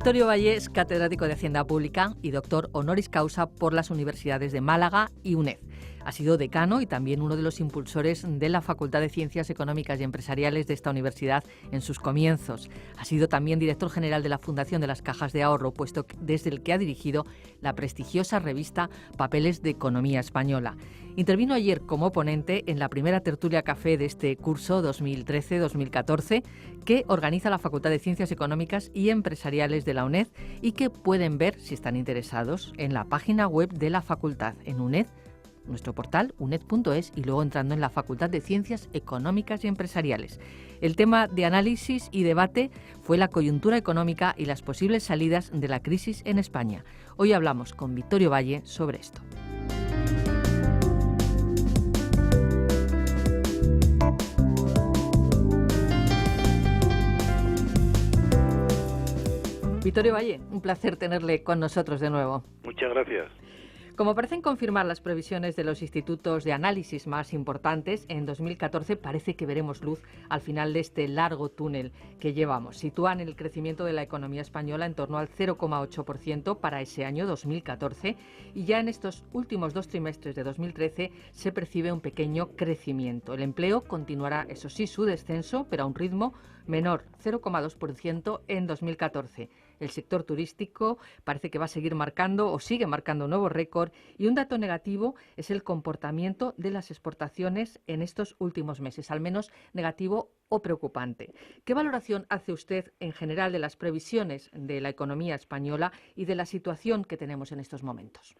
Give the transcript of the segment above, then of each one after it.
Vittorio Valle es catedrático de Hacienda Pública y doctor honoris causa por las universidades de Málaga y UNED. Ha sido decano y también uno de los impulsores de la Facultad de Ciencias Económicas y Empresariales de esta universidad en sus comienzos. Ha sido también director general de la Fundación de las Cajas de Ahorro, puesto desde el que ha dirigido la prestigiosa revista Papeles de Economía Española. Intervino ayer como ponente en la primera tertulia café de este curso 2013-2014 que organiza la Facultad de Ciencias Económicas y Empresariales de la UNED y que pueden ver, si están interesados, en la página web de la facultad, en UNED, nuestro portal uned.es, y luego entrando en la Facultad de Ciencias Económicas y Empresariales. El tema de análisis y debate fue la coyuntura económica y las posibles salidas de la crisis en España. Hoy hablamos con Vittorio Valle sobre esto. Vittorio Valle, un placer tenerle con nosotros de nuevo. Muchas gracias. Como parecen confirmar las previsiones de los institutos de análisis más importantes, en 2014 parece que veremos luz al final de este largo túnel que llevamos. Sitúan el crecimiento de la economía española en torno al 0,8% para ese año 2014 y ya en estos últimos 2 trimestres de 2013 se percibe un pequeño crecimiento. El empleo continuará, eso sí, su descenso, pero a un ritmo menor, 0,2% en 2014. El sector turístico parece que va a seguir marcando o sigue marcando nuevos récords, y un dato negativo es el comportamiento de las exportaciones en estos últimos meses, al menos negativo o preocupante. ¿Qué valoración hace usted en general de las previsiones de la economía española y de la situación que tenemos en estos momentos?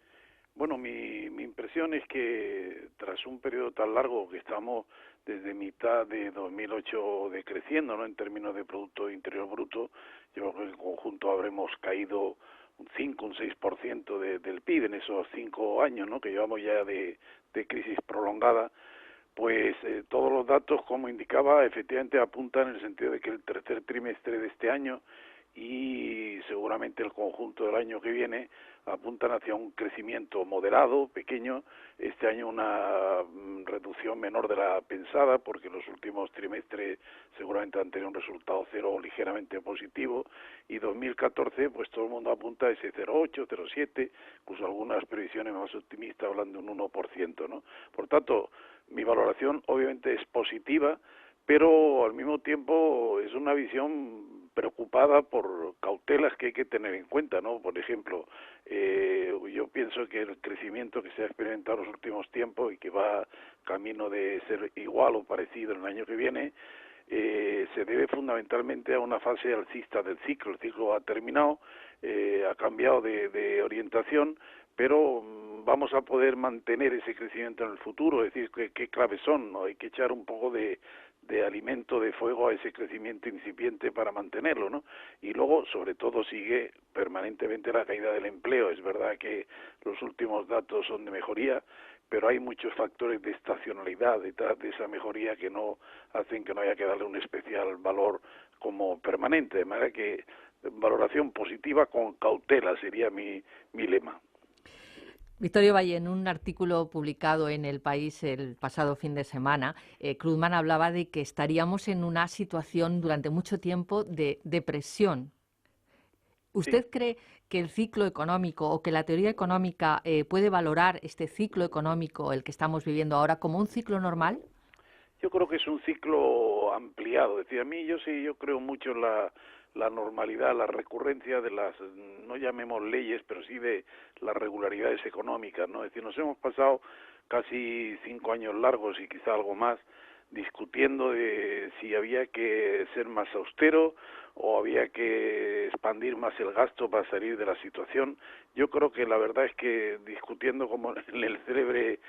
Bueno, mi impresión es que tras un periodo tan largo que estamos desde mitad de 2008 decreciendo, ¿no?, en términos de Producto Interior Bruto, yo creo que en el conjunto habremos caído un 5, un 6% del PIB en esos 5 años, ¿no?, que llevamos ya de crisis prolongada. Pues todos los datos, como indicaba, efectivamente apuntan en el sentido de que el tercer trimestre de este año y seguramente el conjunto del año que viene apuntan hacia un crecimiento moderado, pequeño. Este año una reducción menor de la pensada, porque los últimos trimestres seguramente han tenido un resultado cero ligeramente positivo, y 2014 pues todo el mundo apunta a ese 0,8, 0,7, incluso algunas previsiones más optimistas hablan de un 1%, ¿no? Por tanto, mi valoración obviamente es positiva, pero al mismo tiempo es una visión preocupada por cautelas que hay que tener en cuenta, ¿no? Por ejemplo, yo pienso que el crecimiento que se ha experimentado en los últimos tiempos y que va camino de ser igual o parecido en el año que viene, se debe fundamentalmente a una fase alcista del ciclo. El ciclo ha terminado, ha cambiado de orientación, pero vamos a poder mantener ese crecimiento en el futuro. Es decir, qué claves son, ¿no? Hay que echar un poco de alimento, de fuego a ese crecimiento incipiente para mantenerlo, ¿no? Y luego, sobre todo, sigue permanentemente la caída del empleo. Es verdad que los últimos datos son de mejoría, pero hay muchos factores de estacionalidad detrás de esa mejoría que no hacen que no haya que darle un especial valor como permanente, de manera que valoración positiva con cautela sería mi lema. Vittorio Valle, en un artículo publicado en El País el pasado fin de semana, Krugman hablaba de que estaríamos en una situación durante mucho tiempo de depresión. ¿Usted cree que el ciclo económico o que la teoría económica puede valorar este ciclo económico, el que estamos viviendo ahora, como un ciclo normal? Yo creo que es un ciclo ampliado. Es decir, a mí yo creo mucho en la normalidad, la recurrencia de las, no llamemos leyes, pero sí de las regularidades económicas, ¿no? Es decir, nos hemos pasado casi 5 años largos y quizá algo más discutiendo de si había que ser más austero o había que expandir más el gasto para salir de la situación. Yo creo que la verdad es que discutiendo como en la célebre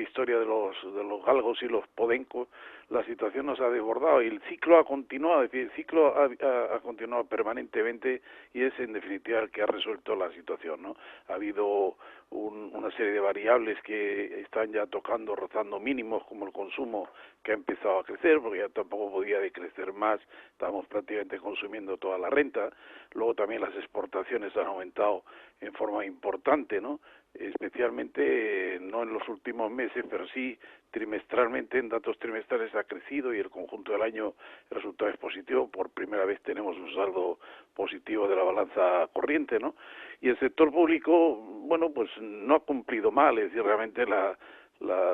historia de los galgos y los podencos, la situación nos ha desbordado y el ciclo ha continuado, es decir, el ciclo ha continuado permanentemente y es en definitiva el que ha resuelto la situación, ¿no? Ha habido una serie de variables que están ya tocando, rozando mínimos, como el consumo, que ha empezado a crecer, porque ya tampoco podía decrecer más, estábamos prácticamente consumiendo toda la renta. Luego también las exportaciones han aumentado en forma importante, ¿no? Especialmente no en los últimos meses, pero sí trimestralmente, en datos trimestrales ha crecido y el conjunto del año el resultado es positivo. Por primera vez tenemos un saldo positivo de la balanza corriente, ¿no? Y el sector público, bueno, pues no ha cumplido mal, es decir, realmente la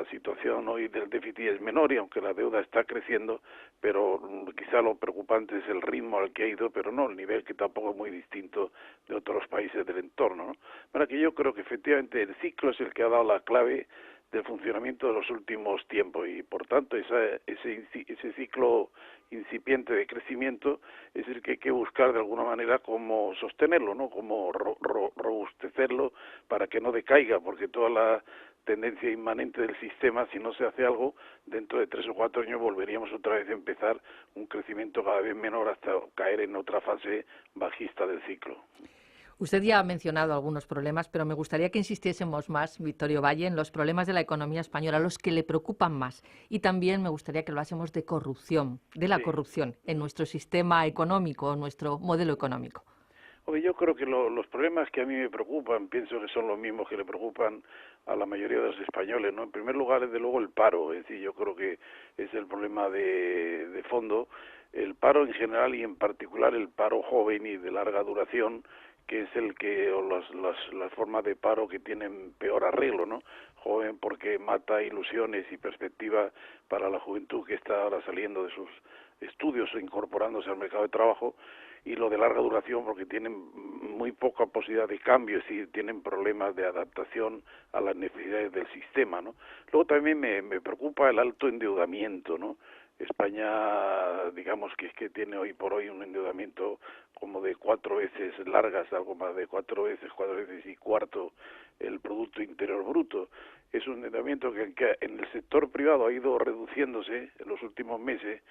situación hoy del déficit es menor y aunque la deuda está creciendo, pero quizá lo preocupante es el ritmo al que ha ido, pero no el nivel, que tampoco es muy distinto de otros países del entorno, ¿no? Para que yo creo que efectivamente el ciclo es el que ha dado la clave del funcionamiento de los últimos tiempos y por tanto ese ciclo incipiente de crecimiento es el que hay que buscar de alguna manera cómo sostenerlo, ¿no? Cómo robustecerlo para que no decaiga, porque toda la tendencia inmanente del sistema, si no se hace algo, dentro de 3 o 4 años volveríamos otra vez a empezar un crecimiento cada vez menor hasta caer en otra fase bajista del ciclo. Usted ya ha mencionado algunos problemas, pero me gustaría que insistiésemos más, Victorio Valle, en los problemas de la economía española, los que le preocupan más. Y también me gustaría que hablásemos de corrupción, de la corrupción en nuestro sistema económico, nuestro modelo económico. Yo creo que los problemas que a mí me preocupan, pienso que son los mismos que le preocupan a la mayoría de los españoles, ¿no? En primer lugar, desde luego, el paro, es decir, yo creo que es el problema de fondo, el paro en general y en particular el paro joven y de larga duración, que es el que, o las formas de paro que tienen peor arreglo, ¿no? Joven porque mata ilusiones y perspectivas para la juventud que está ahora saliendo de sus estudios o incorporándose al mercado de trabajo, y lo de larga duración porque tienen muy poca posibilidad de cambio, es decir, tienen problemas de adaptación a las necesidades del sistema, ¿no? Luego también me preocupa el alto endeudamiento, ¿no? España, digamos que es que tiene hoy por hoy un endeudamiento como de 4 veces largas, algo más de 4 veces y cuarto el Producto Interior Bruto. Es un endeudamiento que en el sector privado ha ido reduciéndose en los últimos meses,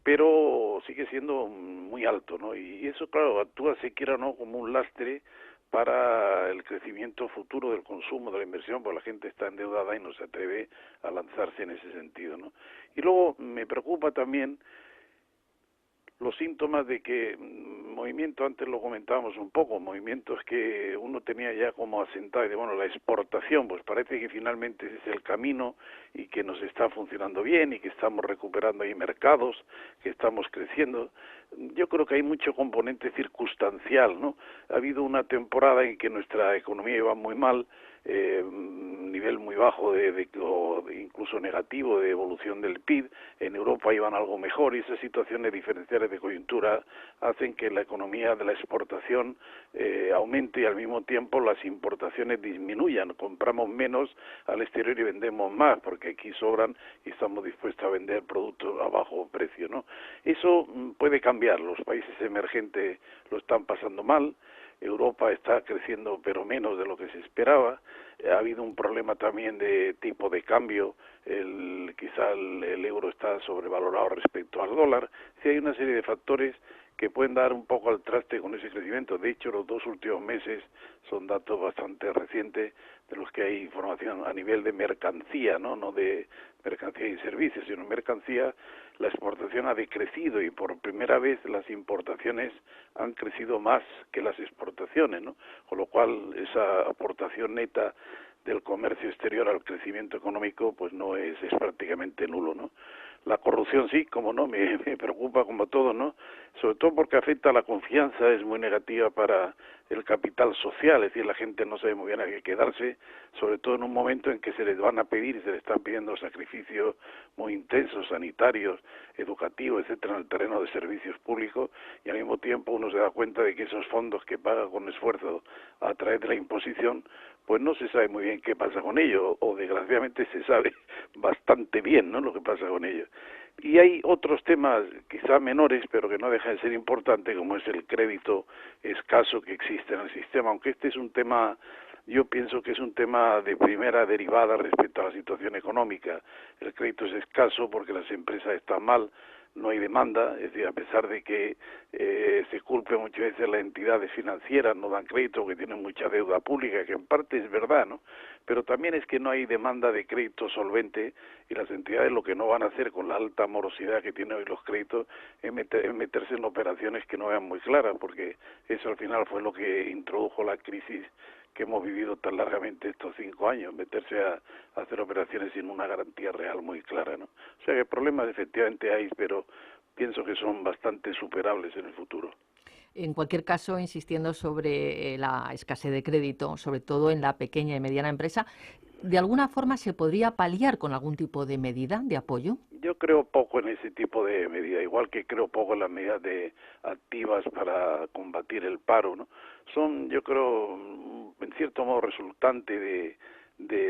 pero sigue siendo muy alto, ¿no? Y eso, claro, actúa, se quiera o no, como un lastre para el crecimiento futuro del consumo, de la inversión, porque la gente está endeudada y no se atreve a lanzarse en ese sentido, ¿no? Y luego me preocupa también los síntomas de que movimiento, antes lo comentábamos un poco, movimientos que uno tenía ya como asentado, y de bueno, la exportación, pues parece que finalmente ese es el camino y que nos está funcionando bien y que estamos recuperando ahí mercados, que estamos creciendo. Yo creo que hay mucho componente circunstancial, ¿no? Ha habido una temporada en que nuestra economía iba muy mal, nivel muy bajo o incluso negativo de evolución del PIB. En Europa iban algo mejor y esas situaciones diferenciales de coyuntura hacen que la economía de la exportación aumente y al mismo tiempo las importaciones disminuyan. Compramos menos al exterior y vendemos más porque aquí sobran y estamos dispuestos a vender productos a bajo precio, ¿no? Eso puede cambiar. Los países emergentes lo están pasando mal. Europa está creciendo pero menos de lo que se esperaba. Ha habido un problema también de tipo de cambio, quizá el euro está sobrevalorado respecto al dólar. Sí, hay una serie de factores que pueden dar un poco al traste con ese crecimiento. De hecho, los 2 últimos meses son datos bastante recientes de los que hay información a nivel de mercancía, no de mercancía y servicios, sino mercancía. La exportación ha decrecido y por primera vez las importaciones han crecido más que las exportaciones, ¿no? Con lo cual esa aportación neta del comercio exterior al crecimiento económico pues no es prácticamente nulo, ¿no? La corrupción sí, como no, me preocupa como todo, ¿no? Sobre todo porque afecta a la confianza, es muy negativa para el capital social, es decir, la gente no sabe muy bien a qué quedarse, sobre todo en un momento en que se les van a pedir y se les están pidiendo sacrificios muy intensos, sanitarios, educativos, etcétera, en el terreno de servicios públicos, y al mismo tiempo uno se da cuenta de que esos fondos que paga con esfuerzo a través de la imposición, pues no se sabe muy bien qué pasa con ello, o desgraciadamente se sabe bastante bien, ¿no?, lo que pasa con ello. Y hay otros temas quizá menores, pero que no dejan de ser importantes, como es el crédito escaso que existe en el sistema, aunque este es un tema, yo pienso que es un tema de primera derivada respecto a la situación económica. El crédito es escaso porque las empresas están mal, no hay demanda, es decir, a pesar de que se culpe muchas veces las entidades financieras, no dan crédito, que tienen mucha deuda pública, que en parte es verdad, ¿no? Pero también es que no hay demanda de crédito solvente y las entidades lo que no van a hacer con la alta morosidad que tienen hoy los créditos es meterse en operaciones que no vean muy claras, porque eso al final fue lo que introdujo la crisis que hemos vivido tan largamente estos 5 años, meterse a hacer operaciones sin una garantía real muy clara, ¿no? O sea que problemas efectivamente hay, pero pienso que son bastante superables en el futuro. En cualquier caso, insistiendo sobre la escasez de crédito, sobre todo en la pequeña y mediana empresa, ¿de alguna forma se podría paliar con algún tipo de medida de apoyo? Yo creo poco en ese tipo de medidas, igual que creo poco en las medidas activas para combatir el paro, ¿no? Son, yo creo, en cierto modo resultante de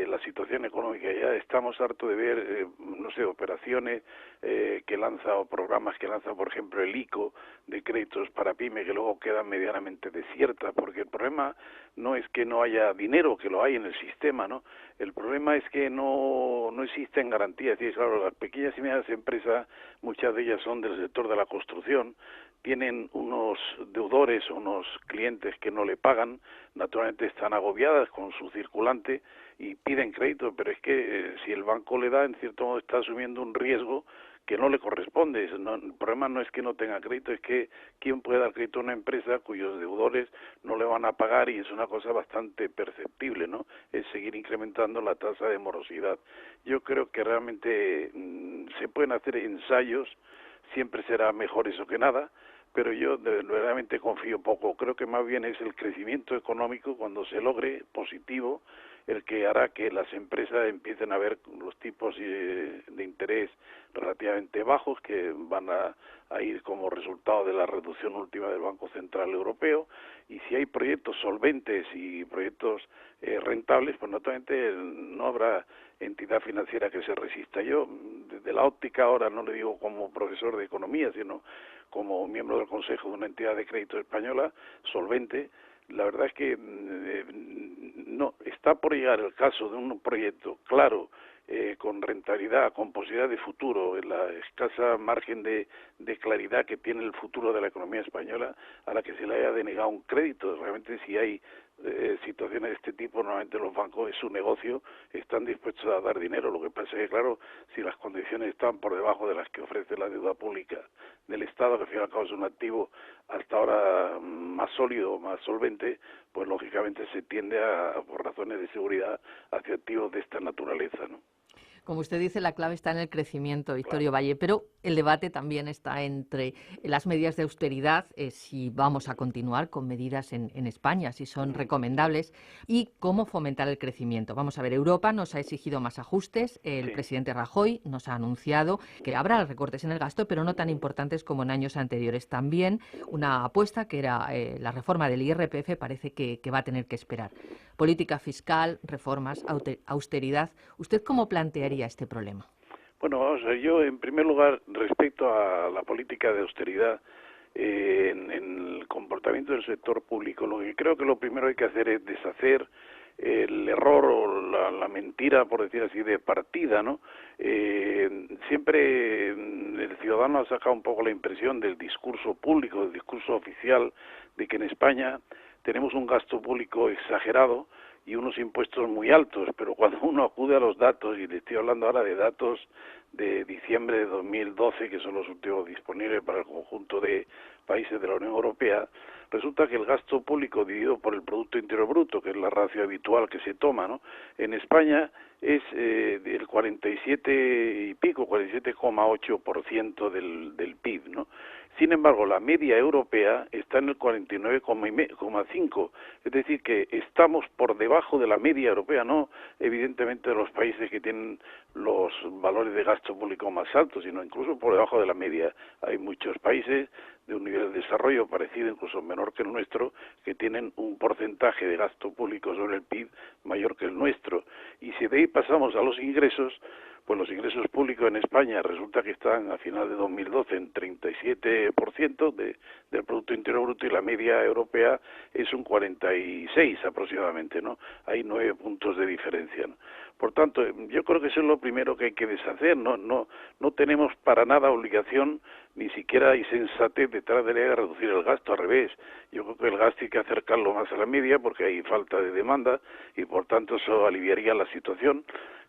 la situación económica. Ya estamos hartos de ver, no sé, operaciones que lanza o programas que lanza, por ejemplo, el ICO de créditos para pyme que luego quedan medianamente desiertas, porque el problema no es que no haya dinero, que lo hay en el sistema, ¿no? El problema es que no existen garantías. Y claro, las pequeñas y medianas empresas, muchas de ellas son del sector de la construcción, tienen unos deudores, unos clientes que no le pagan, naturalmente están agobiadas con su circulante y piden crédito, pero es que si el banco le da, en cierto modo está asumiendo un riesgo que no le corresponde. El problema no es que no tenga crédito, es que quién puede dar crédito a una empresa cuyos deudores no le van a pagar, y es una cosa bastante perceptible, ¿no? Es seguir incrementando la tasa de morosidad. Yo creo que realmente se pueden hacer ensayos, siempre será mejor eso que nada, pero yo verdaderamente confío poco. Creo que más bien es el crecimiento económico, cuando se logre positivo, el que hará que las empresas empiecen a ver los tipos de interés relativamente bajos, que van a ir como resultado de la reducción última del Banco Central Europeo, y si hay proyectos solventes y proyectos rentables, pues naturalmente no habrá entidad financiera que se resista. Yo, desde la óptica ahora, no le digo como profesor de economía, sino como miembro del Consejo de una entidad de crédito española solvente, la verdad es que no está por llegar el caso de un proyecto claro, con rentabilidad, con posibilidad de futuro, en la escasa margen de claridad que tiene el futuro de la economía española, a la que se le haya denegado un crédito. Realmente, si hay situaciones de este tipo, normalmente los bancos, es su negocio, están dispuestos a dar dinero. Lo que pasa es que, claro, si las condiciones están por debajo de las que ofrece la deuda pública del Estado, que al fin y al cabo es un activo hasta ahora más sólido, más solvente, pues lógicamente se tiende por razones de seguridad, hacia activos de esta naturaleza, ¿no? Como usted dice, la clave está en el crecimiento, Victorio Claro. Valle, pero el debate también está entre las medidas de austeridad, si vamos a continuar con medidas en España, si son recomendables, y cómo fomentar el crecimiento. Vamos a ver, Europa nos ha exigido más ajustes, el Sí. presidente Rajoy nos ha anunciado que habrá recortes en el gasto, pero no tan importantes como en años anteriores. También una apuesta, que era la reforma del IRPF, parece que va a tener que esperar. Política fiscal, reformas, austeridad. ¿Usted cómo plantearía este problema? Bueno, vamos a ver, yo en primer lugar, respecto a la política de austeridad, en el comportamiento del sector público, lo que creo que lo primero hay que hacer es deshacer el error o la mentira, por decir así, de partida, ¿no? Siempre el ciudadano ha sacado un poco la impresión del discurso público, del discurso oficial, de que en España tenemos un gasto público exagerado y unos impuestos muy altos, pero cuando uno acude a los datos, y le estoy hablando ahora de datos de diciembre de 2012, que son los últimos disponibles para el conjunto de países de la Unión Europea, resulta que el gasto público dividido por el Producto Interior Bruto, que es la ratio habitual que se toma, ¿no?, en España es del 47 y pico, 47,8% del PIB, ¿no? Sin embargo, la media europea está en el 49,5%, es decir, que estamos por debajo de la media europea, no evidentemente de los países que tienen los valores de gasto público más altos, sino incluso por debajo de la media. Hay muchos países de un nivel de desarrollo parecido, incluso menor que el nuestro, que tienen un porcentaje de gasto público sobre el PIB mayor que el nuestro. Y si de ahí pasamos a los ingresos, pues los ingresos públicos en España resulta que están a final de 2012 en 37% del Producto Interior Bruto y la media europea es un 46 aproximadamente, ¿no? Hay 9 puntos de diferencia, ¿no? Por tanto, yo creo que eso es lo primero que hay que deshacer, no tenemos para nada obligación, ni siquiera hay sensatez detrás de la reducir el gasto, al revés. Yo creo que el gasto hay que acercarlo más a la media porque hay falta de demanda y por tanto eso aliviaría la situación.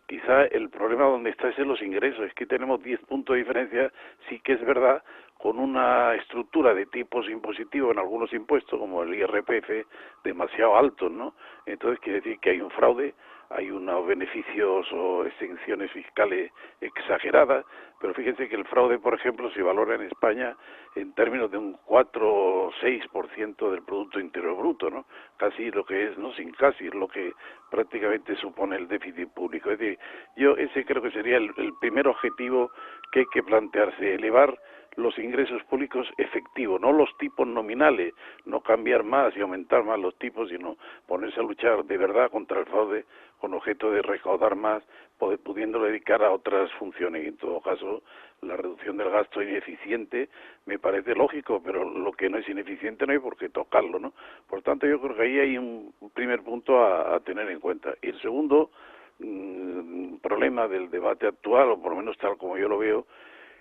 Quizá el problema donde está es en los ingresos, es que tenemos 10 puntos de diferencia, sí que es verdad, con una estructura de tipos impositivos en algunos impuestos, como el IRPF, demasiado altos, ¿no? Entonces quiere decir que hay un fraude, hay unos beneficios o exenciones fiscales exageradas, pero fíjense que el fraude, por ejemplo, se valora en España en términos de un 4 o 6% del Producto Interior Bruto, ¿no? Casi lo que es, no sin casi, es lo que prácticamente supone el déficit público. Es decir, yo ese creo que sería el primer objetivo que hay que plantearse, elevar los ingresos públicos efectivos, no los tipos nominales, no cambiar más y aumentar más los tipos, sino ponerse a luchar de verdad contra el fraude con objeto de recaudar más, pudiéndolo dedicar a otras funciones. Y en todo caso, la reducción del gasto ineficiente me parece lógico, pero lo que no es ineficiente no hay por qué tocarlo, ¿no? Por tanto, yo creo que ahí hay un primer punto a tener en cuenta. Y el segundo problema del debate actual, o por lo menos tal como yo lo veo,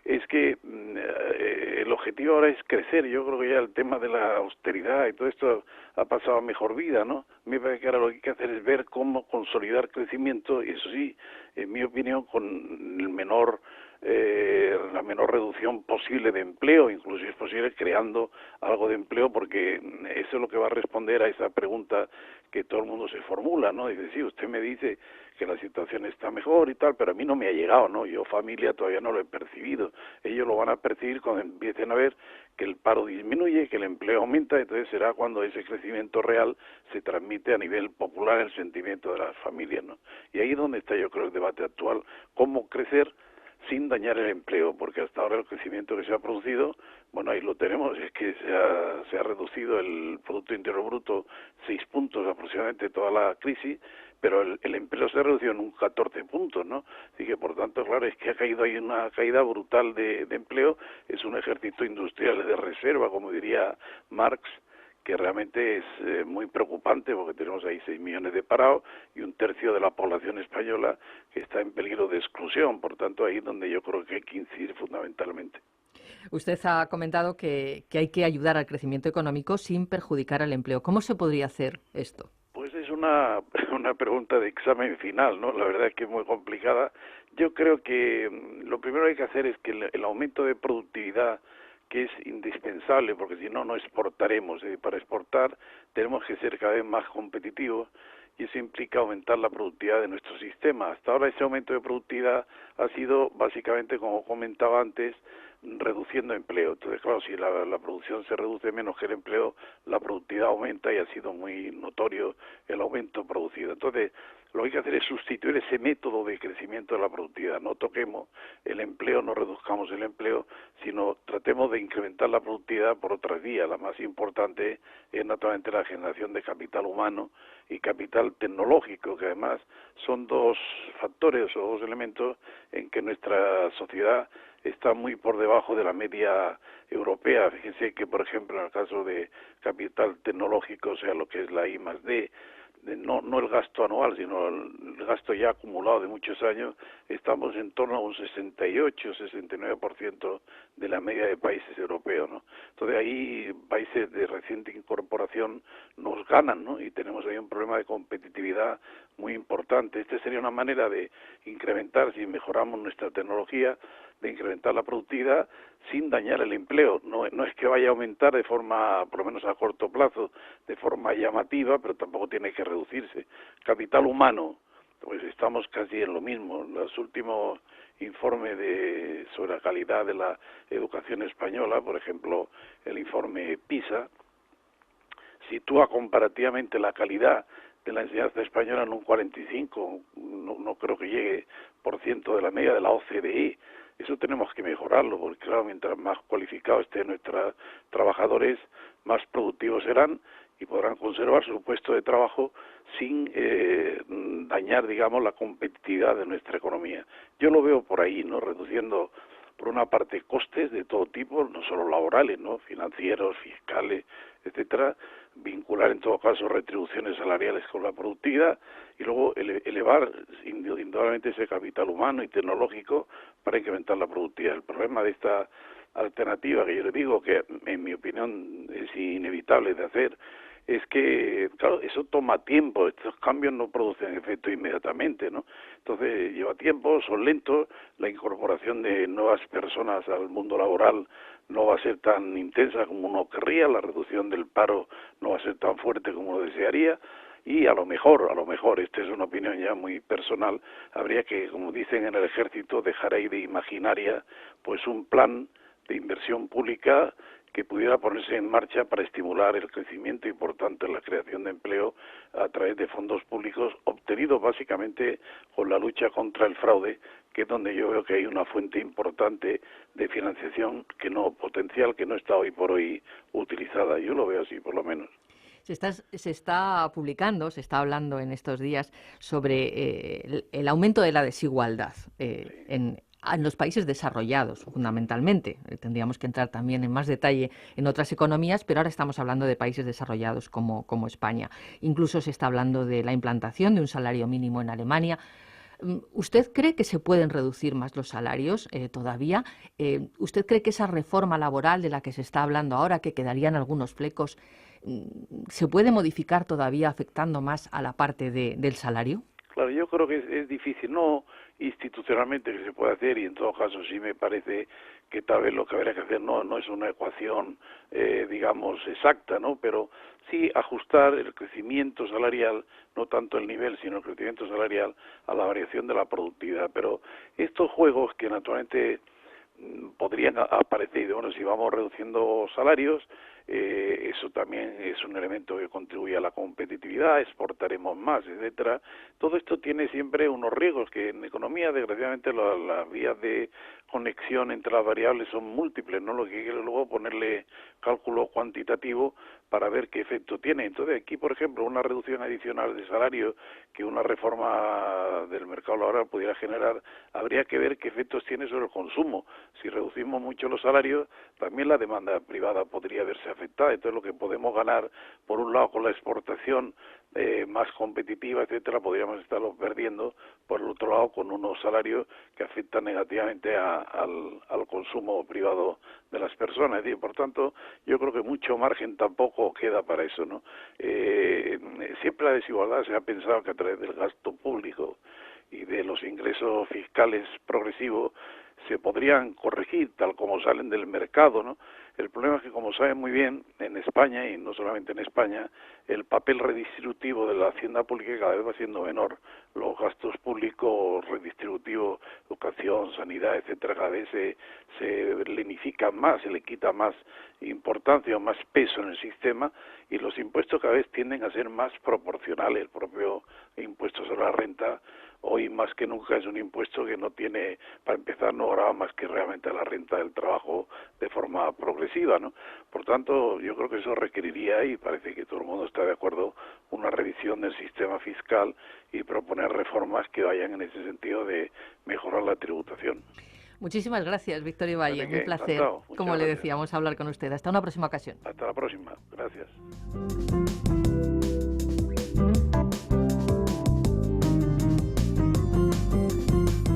es que el objetivo ahora es crecer. Yo creo que ya el tema de la austeridad y todo esto ha pasado a mejor vida, ¿no? Me parece que ahora lo que hay que hacer es ver cómo consolidar crecimiento, y eso sí, en mi opinión, con la menor reducción posible de empleo, incluso si es posible creando algo de empleo, porque eso es lo que va a responder a esa pregunta que todo el mundo se formula, ¿no? Dice, sí, usted me dice que la situación está mejor y tal, pero a mí no me ha llegado, ¿no? Yo, familia, todavía no lo he percibido. Ellos lo van a percibir cuando empiecen a ver que el paro disminuye, que el empleo aumenta, entonces será cuando ese crecimiento real se transmite a nivel popular el sentimiento de las familias, ¿no? Y ahí es donde está, yo creo, el debate actual, cómo crecer sin dañar el empleo, porque hasta ahora el crecimiento que se ha producido, bueno, ahí lo tenemos, es que se ha reducido el Producto Interior Bruto 6 puntos aproximadamente toda la crisis, pero el empleo se ha reducido en un 14 puntos, ¿no? Así que, por tanto, claro, es que ha caído ahí una caída brutal de empleo, es un ejército industrial de reserva, como diría Marx, que realmente es muy preocupante porque tenemos ahí 6 millones de parados y un tercio de la población española que está en peligro de exclusión. Por tanto, ahí es donde yo creo que hay que incidir fundamentalmente. Usted ha comentado que hay que ayudar al crecimiento económico sin perjudicar al empleo. ¿Cómo se podría hacer esto? Pues es una pregunta de examen final, ¿no? La verdad es que es muy complicada. Yo creo que lo primero que hay que hacer es que el aumento de productividad, que es indispensable, porque si no, no exportaremos. Para exportar tenemos que ser cada vez más competitivos y eso implica aumentar la productividad de nuestro sistema. Hasta ahora ese aumento de productividad ha sido básicamente, como comentaba antes, reduciendo empleo. Entonces, claro, si la producción se reduce menos que el empleo, la productividad aumenta y ha sido muy notorio el aumento producido. Entonces, lo que hay que hacer es sustituir ese método de crecimiento de la productividad. No toquemos el empleo, no reduzcamos el empleo, sino tratemos de incrementar la productividad por otras vías. La más importante es naturalmente la generación de capital humano y capital tecnológico, que además son dos factores o dos elementos en que nuestra sociedad está muy por debajo de la media europea. Fíjense que, por ejemplo, en el caso de capital tecnológico, o sea, lo que es la I+D, no el gasto anual, sino el gasto ya acumulado de muchos años, estamos en torno a un 68-69% de la media de países europeos, ¿no? Entonces ahí países de reciente incorporación nos ganan, ¿no? Y tenemos ahí un problema de competitividad muy importante. Esta sería una manera de incrementar, si mejoramos nuestra tecnología, de incrementar la productividad sin dañar el empleo. No es que vaya a aumentar de forma, por lo menos a corto plazo, de forma llamativa, pero tampoco tiene que reducirse. Capital humano, pues estamos casi en lo mismo. Los últimos informes sobre la calidad de la educación española, por ejemplo, el informe PISA, sitúa comparativamente la calidad de la enseñanza española en un 45, no creo que llegue por ciento de la media de la OCDE. Eso tenemos que mejorarlo, porque claro, mientras más cualificados estén nuestros trabajadores, más productivos serán y podrán conservar su puesto de trabajo sin dañar, digamos, la competitividad de nuestra economía. Yo lo veo por ahí, ¿no? Reduciendo, por una parte, costes de todo tipo, no solo laborales, ¿no? Financieros, fiscales, etcétera, vincular en todo caso retribuciones salariales con la productividad y luego elevar indudablemente ese capital humano y tecnológico para incrementar la productividad. El problema de esta alternativa, que yo le digo que en mi opinión es inevitable de hacer, es que, claro, eso toma tiempo, estos cambios no producen efecto inmediatamente, ¿no? Entonces lleva tiempo, son lentos, la incorporación de nuevas personas al mundo laboral no va a ser tan intensa como uno querría, la reducción del paro no va a ser tan fuerte como uno desearía, y a lo mejor, esta es una opinión ya muy personal, habría que, como dicen en el ejército, dejar ahí de imaginaria pues un plan de inversión pública que pudiera ponerse en marcha para estimular el crecimiento y, por tanto, la creación de empleo a través de fondos públicos obtenidos básicamente con la lucha contra el fraude, que es donde yo veo que hay una fuente importante de financiación potencial que no está hoy por hoy utilizada. Yo lo veo así, por lo menos. Se está publicando, se está hablando en estos días sobre el aumento de la desigualdad en los países desarrollados, fundamentalmente. Tendríamos que entrar también en más detalle en otras economías, pero ahora estamos hablando de países desarrollados como España. Incluso se está hablando de la implantación de un salario mínimo en Alemania. ¿Usted cree que se pueden reducir más los salarios todavía? ¿Usted cree que esa reforma laboral de la que se está hablando ahora, que quedarían algunos flecos, se puede modificar todavía afectando más a la parte del salario? Claro, yo creo que es difícil, no institucionalmente que se puede hacer, y en todo caso sí me parece que tal vez lo que habría que hacer no es una ecuación, digamos, exacta, ¿no? Pero sí ajustar el crecimiento salarial, no tanto el nivel, sino el crecimiento salarial a la variación de la productividad. Pero estos juegos que naturalmente podrían aparecer, bueno, si vamos reduciendo salarios, eso también es un elemento que contribuye a la competitividad, exportaremos más, etcétera. Todo esto tiene siempre unos riesgos que en economía, desgraciadamente, las vías de conexión entre las variables son múltiples, ¿no? Lo que hay que luego ponerle cálculo cuantitativo para ver qué efecto tiene. Entonces, aquí, por ejemplo, una reducción adicional de salario que una reforma del mercado laboral pudiera generar, habría que ver qué efectos tiene sobre el consumo. Si reducimos mucho los salarios, también la demanda privada podría verse afectada. Entonces, lo que podemos ganar, por un lado, con la exportación más competitiva, etcétera, podríamos estarlo perdiendo, por el otro lado, con unos salarios que afectan negativamente al consumo privado de las personas. Es decir, por tanto, yo creo que mucho margen tampoco queda para eso, ¿no? Siempre la desigualdad se ha pensado que a través del gasto público y de los ingresos fiscales progresivos se podrían corregir tal como salen del mercado, ¿no? El problema es que, como saben muy bien, en España, y no solamente en España, el papel redistributivo de la hacienda pública cada vez va siendo menor. Los gastos públicos redistributivos, educación, sanidad, etcétera, cada vez se lenifican más, se le quita más importancia o más peso en el sistema, y los impuestos cada vez tienden a ser más proporcionales. El propio impuesto sobre la renta, hoy más que nunca, es un impuesto que no tiene, para empezar, no grava más que realmente la renta del trabajo de forma progresiva, ¿no? Por tanto, yo creo que eso requeriría, y parece que todo el mundo está de acuerdo, una revisión del sistema fiscal y proponer reformas que vayan en ese sentido de mejorar la tributación. Muchísimas gracias, Víctor Ivalle. Un placer, como le decíamos, hablar con usted. Hasta una próxima ocasión. Hasta la próxima. Gracias.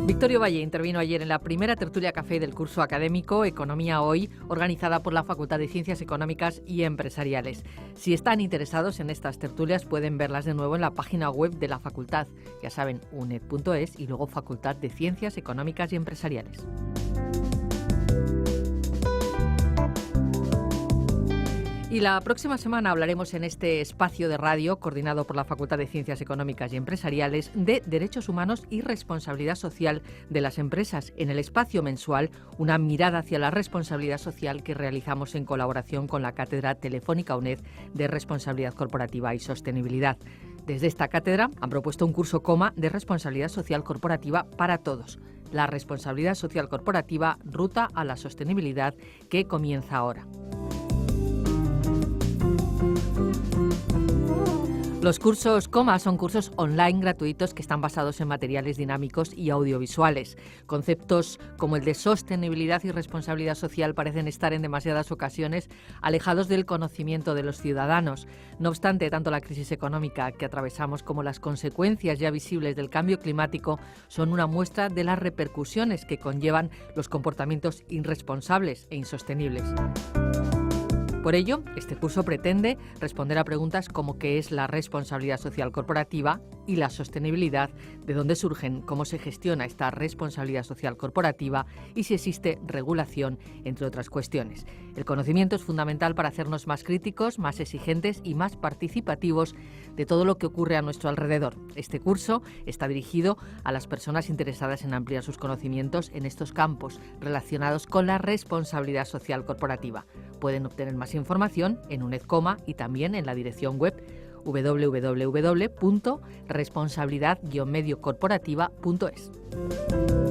Víctor Ivalle intervino ayer en la primera tertulia café del curso académico Economía Hoy, organizada por la Facultad de Ciencias Económicas y Empresariales. Si están interesados en estas tertulias, pueden verlas de nuevo en la página web de la facultad, ya saben, uned.es, y luego Facultad de Ciencias Económicas y Empresariales. Y la próxima semana hablaremos en este espacio de radio, coordinado por la Facultad de Ciencias Económicas y Empresariales, de derechos humanos y responsabilidad social de las empresas, en el espacio mensual Una mirada hacia la responsabilidad social, que realizamos en colaboración con la Cátedra Telefónica UNED de Responsabilidad Corporativa y Sostenibilidad. Desde esta cátedra han propuesto un curso de responsabilidad social corporativa para todos. La responsabilidad social corporativa, ruta a la sostenibilidad, que comienza ahora. Los cursos COMA son cursos online gratuitos que están basados en materiales dinámicos y audiovisuales. Conceptos como el de sostenibilidad y responsabilidad social parecen estar en demasiadas ocasiones alejados del conocimiento de los ciudadanos. No obstante, tanto la crisis económica que atravesamos como las consecuencias ya visibles del cambio climático son una muestra de las repercusiones que conllevan los comportamientos irresponsables e insostenibles. Por ello, este curso pretende responder a preguntas como qué es la responsabilidad social corporativa y la sostenibilidad, de dónde surgen, cómo se gestiona esta responsabilidad social corporativa y si existe regulación, entre otras cuestiones. El conocimiento es fundamental para hacernos más críticos, más exigentes y más participativos de todo lo que ocurre a nuestro alrededor. Este curso está dirigido a las personas interesadas en ampliar sus conocimientos en estos campos relacionados con la responsabilidad social corporativa. Pueden obtener más información en UNED COMA y también en la dirección web www.responsabilidad-mediocorporativa.es.